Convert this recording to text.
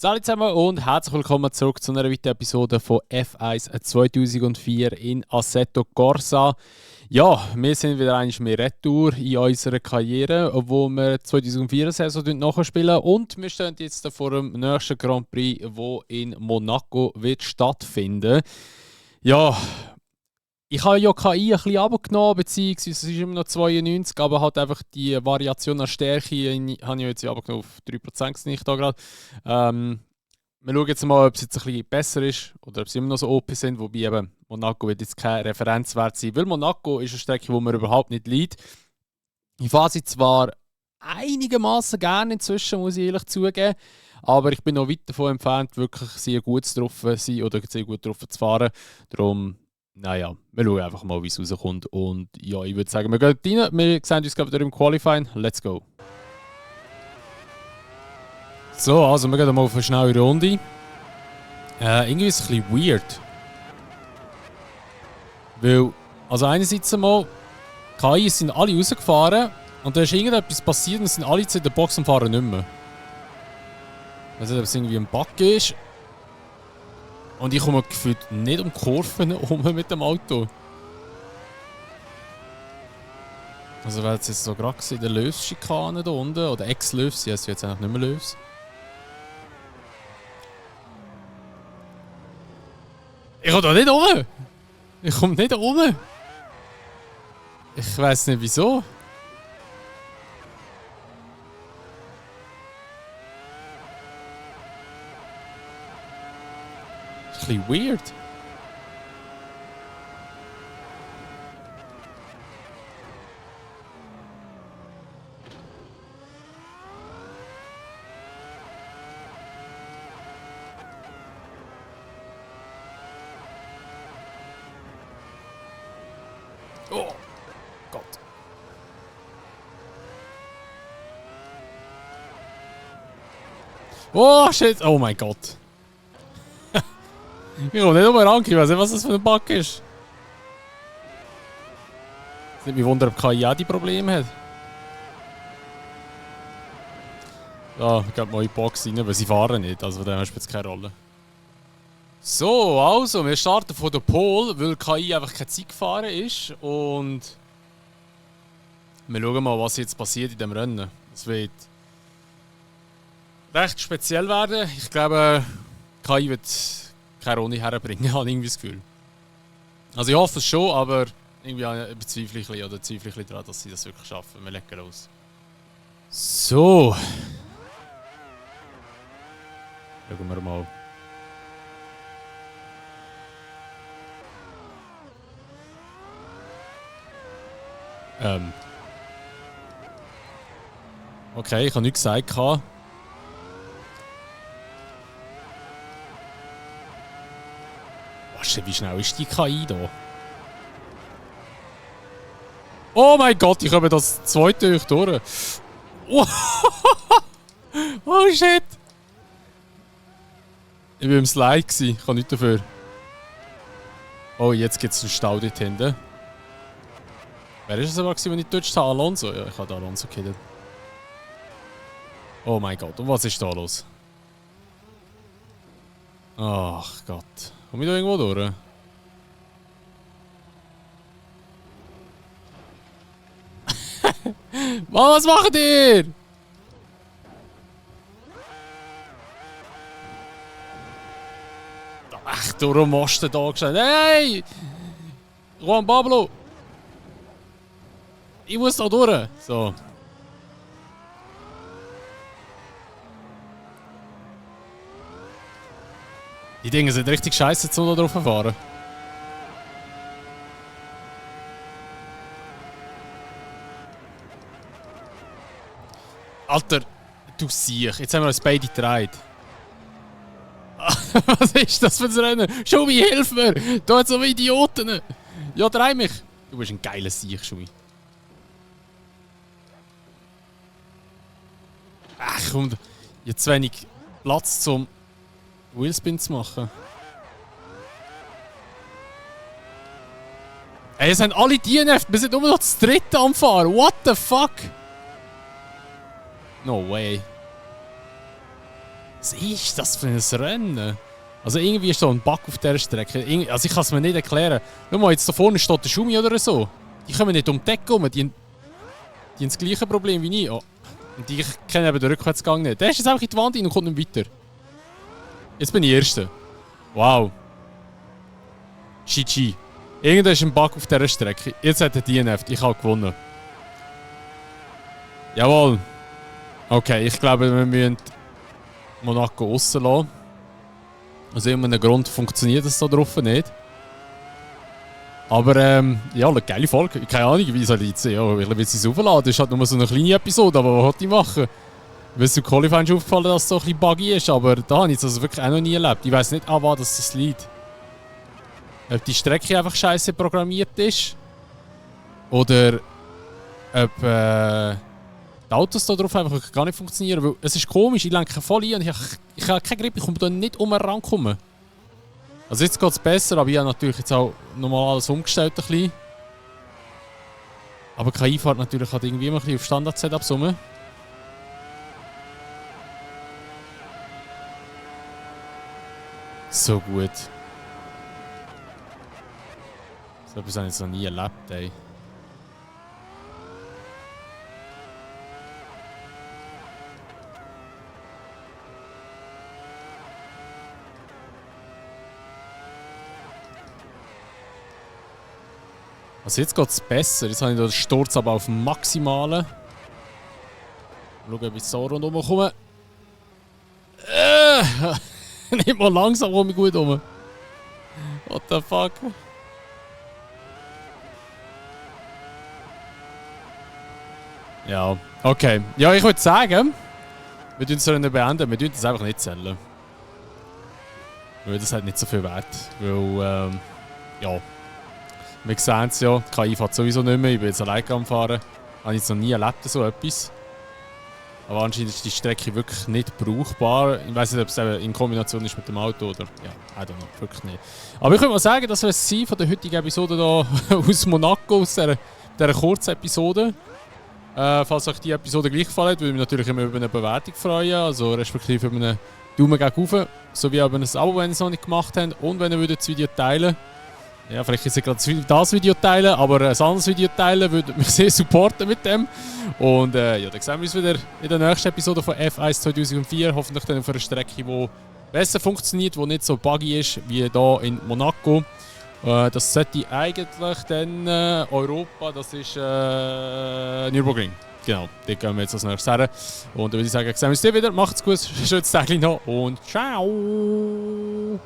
Hallo zusammen und herzlich willkommen zurück zu einer weiteren Episode von F1 2004 in Assetto Corsa. Ja, wir sind wieder einmal mehr Retour in unserer Karriere, wo wir 2004 Saison nachspielen und wir stehen jetzt vor dem nächsten Grand Prix, wo in Monaco wird stattfinden. Ja, ich habe ja KI ein bisschen runtergenommen, beziehungsweise es ist immer noch 92, aber halt einfach die Variation an Stärke habe ich jetzt runtergenommen auf 3%, sehe ich da gerade. Wir schauen jetzt mal, ob es jetzt ein bisschen besser ist oder ob sie immer noch so OP sind, wobei eben Monaco wird jetzt kein Referenzwert sein, weil Monaco ist eine Strecke, wo man überhaupt nicht leidet. Ich fahre sie zwar einigermaßen gerne inzwischen, muss ich ehrlich zugeben, aber ich bin noch weit davon entfernt, wirklich sehr gut drauf zu sein oder sehr gut drauf zu fahren. Darum, naja, wir schauen einfach mal, wie es rauskommt. Und ja, ich würde sagen, wir gehen rein. Wir sehen uns gerade wieder im Qualifying. Let's go. So, also wir gehen mal auf eine schnelle Runde. Irgendwie ist es ein bisschen weird. Weil, also einerseits einmal, KI sind alle rausgefahren und da ist irgendetwas passiert und sind alle jetzt in der Box und fahren nicht mehr. Also, ob es irgendwie ein Bug ist. Und ich komme gefühlt nicht um Kurven herum mit dem Auto. Also wäre es jetzt so gerade in der Löws-Schikane da unten, oder Ex-Löws, ja, es wird jetzt eigentlich nicht mehr Löws. Ich komme da nicht rum! Ich komme nicht rum! Ich weiß nicht wieso. Das ist ein bisschen weird. Oh Gott. Oh shit! Oh mein Gott. Ich komme nicht ran, ich weiß nicht, was das für ein Bug ist. Es nimmt mich wunder, ob KI auch die Probleme hat. Ja, ich gehe mal in die Box rein, weil sie fahren nicht, also von dem spielt es keine Rolle. So, also, wir starten von der Pole, weil KI einfach keine Zeit gefahren ist und wir schauen mal, was jetzt passiert in diesem Rennen. Es wird recht speziell werden. Ich glaube, KI wird keine Runde herbringen, habe ich irgendwie das Gefühl. Also ich hoffe es schon, aber irgendwie bezweifle ich oder zweifle ich daran, dass sie das wirklich schaffen. Wir legen los. So. Schauen wir mal. Okay, ich habe nichts gesagt. Oh shit, wie schnell ist die KI da? Oh mein Gott, ich habe das zweite durch. Oh, oh shit! Ich war im Slide, ich kann nichts dafür. Oh, jetzt gibt es einen Stau dort hinten. Wer ist es aber, wenn ich touched habe? Alonso? Ja, ich habe Alonso gekillt. Oh mein Gott, und was ist da los? Ach Gott. Komm ich da irgendwo durch? Mann, was macht ihr? Ach, du musst da gestanden. Hey! Juan Pablo! Ich muss da durch. So. Die Dinge sind richtig scheiße, zum da drauf zu fahren. Alter, du siehst, jetzt haben wir uns beide gedreht. Was ist das für ein Rennen? Schumi, hilf mir! Da hat so Idioten! Ja, dreh mich! Du bist ein geiler Sieg, Schumi. Ach komm, jetzt zu wenig Platz zum Wheelspin zu machen. Ey, es sind alle DNF, wir sind nur noch das dritte am Fahren. What the fuck? No way. Was ist das für ein Rennen? Also irgendwie ist so ein Bug auf dieser Strecke. Also ich kann es mir nicht erklären. Schau mal, jetzt da vorne steht der Schumi oder so. Die kommen nicht um die Decke rum. Die haben das gleiche Problem wie ich. Oh. Und die kennen eben den Rückwärtsgang nicht. Der ist jetzt einfach in die Wand rein und kommt nicht weiter. Jetzt bin ich Erster. Wow. GG. Irgendwann ist ein Bug auf dieser Strecke. Jetzt hat er DNF. Ich habe gewonnen. Jawohl. Okay, ich glaube, wir müssen Monaco aussen lassen. Aus irgendeinem Grund funktioniert das da drauf nicht. Aber ja, eine geile Folge. Keine Ahnung, wie soll ich jetzt sehen. Ja, ich will es aufladen. Das ist halt nur so eine kleine Episode, aber was wollte ich machen? Weil es im Qualifying ist aufgefallen, dass es so ein bisschen buggy ist, aber da habe ich es also wirklich auch noch nie erlebt. Ich weiss nicht, an was das liegt. Ob die Strecke einfach scheiße programmiert ist. Oder ob die Autos da drauf einfach wirklich gar nicht funktionieren. Weil es ist komisch, ich lenke voll ein und ich habe keinen Grip, ich komme da nicht rankommen. Also jetzt geht es besser, aber ich habe natürlich jetzt auch nochmal alles umgestellt ein bisschen. Aber KI fährt natürlich halt irgendwie immer ein bisschen auf Standard-Setups rum. So gut. So etwas habe ich jetzt noch nie erlebt, ey. Also jetzt geht es besser. Jetzt habe ich den Sturz aber auf dem Maximalen. Schauen, ob ich so rundherum komme. Nicht mal langsam komme ich gut rum. What the fuck? Ja, okay. Ja, ich würde sagen, wir tun es beenden. Wir tun es einfach nicht zählen. Weil das hat nicht so viel Wert. Weil, ja. Wir sehen es ja, die KI fährt sowieso nicht mehr. Ich bin jetzt alleine am Fahren. Habe ich jetzt noch nie erlebt, so etwas. Aber anscheinend ist die Strecke wirklich nicht brauchbar. Ich weiß nicht, ob es in Kombination ist mit dem Auto oder. Ja, I don't know, wirklich nicht. Aber ich würde mal sagen, das wäre es von der heutigen Episode hier aus Monaco, aus dieser kurzen Episode. Falls euch die Episode gleich gefallen hat, würde ich mich natürlich immer über eine Bewertung freuen. Also respektive über einen Daumen gegen rauf. Sowie über ein Abo, wenn ihr es noch nicht gemacht habt. Und wenn ihr das Video teilen. Ja, vielleicht ist es gerade das Video teilen, aber ein anderes Video teilen würde mich sehr supporten mit dem. Und ja, dann sehen wir uns wieder in der nächsten Episode von F1 2004. Hoffentlich dann auf einer Strecke, die besser funktioniert, die nicht so buggy ist wie hier in Monaco. Das sollte eigentlich dann Europa, das ist Nürburgring. Genau, dort gehen wir jetzt als nächstes her. Und dann würde ich sagen, sehen wir uns wieder. Macht's gut, schönes Tag noch und ciao!